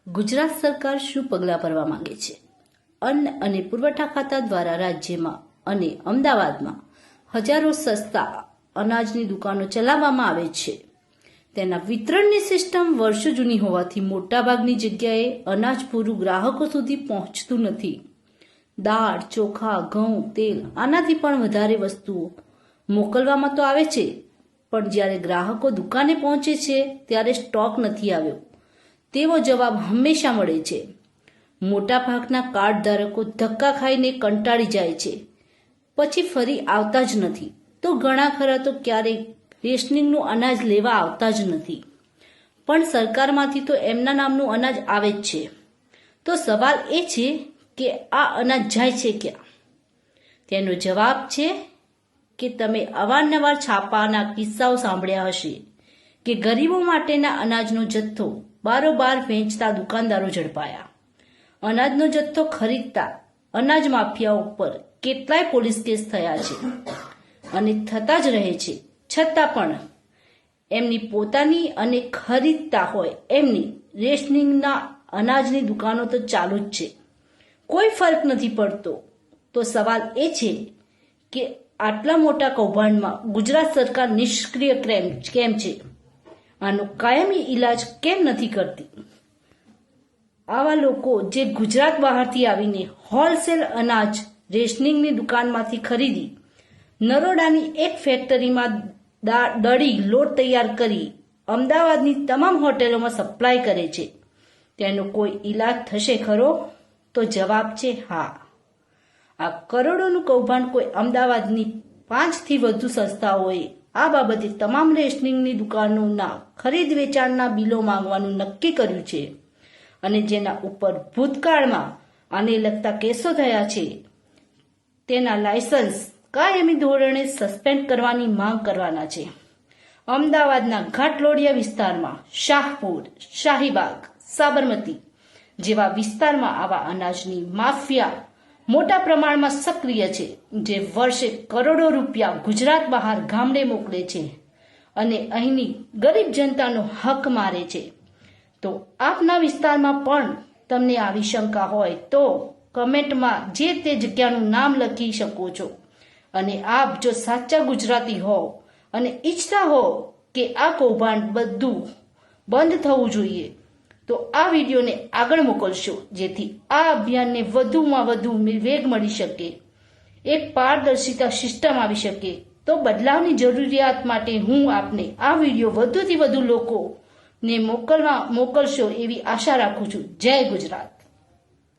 ગુજરાત સરકાર શું પગલાં ભરવા માંગે છે? અન્ન અને પુરવઠા ખાતા દ્વારા રાજ્યમાં અને અમદાવાદમાં હજારો સસ્તા અનાજની દુકાનો ચલાવવામાં આવે છે. તેના વિતરણની સિસ્ટમ વર્ષો જૂની હોવાથી મોટાભાગની જગ્યાએ અનાજ પૂરું ગ્રાહકો સુધી પહોંચતું નથી. દાળ, ચોખા, ઘઉં, તેલ આનાથી પણ વધારે વસ્તુઓ મોકલવામાં તો આવે છે, પણ જ્યારે ગ્રાહકો દુકાને પહોંચે છે ત્યારે સ્ટોક નથી આવ્યો તેવો જવાબ હંમેશા મળે છે. મોટાભાગના કાર્ડ ધારકો ધક્કા ખાઈને કંટાળી જાય છે, પછી ફરી આવતા જ નથી. તો ઘણા ખરા તો ક્યારેય રેશનિંગનું અનાજ લેવા આવતા જ નથી. પણ સરકારમાંથી તો એમના નામનું અનાજ આવે જ છે. તો સવાલ એ છે કે આ અનાજ જાય છે ક્યાં? તેનો જવાબ છે કે તમે અવારનવાર છાપાના કિસ્સાઓ સાંભળ્યા હશે કે ગરીબો માટેના અનાજનો જથ્થો બારોબાર વેચતા દુકાનદારો ઝડપાયા. અનાજનો જથ્થો ખરીદતા અનાજ માફિયાઓ પર કેટલાય પોલીસ કેસ થયા છે અને થતા જ રહે છે. છતાં પણ એમની પોતાની અને ખરીદતા હોય એમની રેશનિંગના અનાજની દુકાનો તો ચાલુ જ છે. કોઈ ફરક નથી પડતો. તો સવાલ એ છે કે આટલા મોટા કૌભાંડમાં ગુજરાત સરકાર નિષ્ક્રિય કેમ છે? આનો કાયમી ઈલાજ કેમ નથી કરતી? આવા લોકો જે ગુજરાત બહારથી આવીને હોલસેલ અનાજ રેશનિંગની દુકાનમાંથી ખરીદી નરોડાની એક ફેક્ટરીમાં દળી લોટ તૈયાર કરી અમદાવાદની તમામ હોટેલોમાં સપ્લાય કરે છે, તેનો કોઈ ઈલાજ થશે ખરો? તો જવાબ છે હા. આ કરોડોનું કૌભાંડ કોઈ અમદાવાદની 5 થી વધુ સંસ્થાઓએ આ બાબતે તમામ રેશનિંગની દુકાનોના ખરીદ વેચાણના બિલો માંગવાનું નક્કી કર્યું છે અને જેના ઉપર ભૂતકાળમાં આને લગતા કેસો થયા છે તેના લાયસન્સ કાયમી ધોરણે સસ્પેન્ડ કરવાની માંગ કરવાના છે. અમદાવાદના ઘાટલોડિયા વિસ્તારમાં શાહપુર, શાહીબાગ, સાબરમતી જેવા વિસ્તારમાં આવા અનાજની માફિયા મોટા પ્રમાણમાં સક્રિય છે, જે વર્ષે કરોડો રૂપિયા ગુજરાત બહાર ગામડે મોકલે છે અને અહીંની ગરીબ જનતાનો હક મારે છે. તો આપના વિસ્તારમાં પણ તમને આવી શંકા હોય તો કમેન્ટમાં જે તે જગ્યાનું નામ લખી શકો છો. અને આપ જો સાચા ગુજરાતી હો અને ઈચ્છતા હો કે આ કૌભાંડ બધું બંધ થવું જોઈએ તો આ વિડીયોને આગળ મોકલશો, જેથી આ અભિયાનને વધુમાં વધુ વેગ મળી શકે, એક પારદર્શિતા સિસ્ટમ આવી શકે. તો બદલાવની જરૂરિયાત માટે હું આપને આ વિડીયો વધુથી વધુ લોકોને મોકલશો એવી આશા રાખું છું. જય ગુજરાત.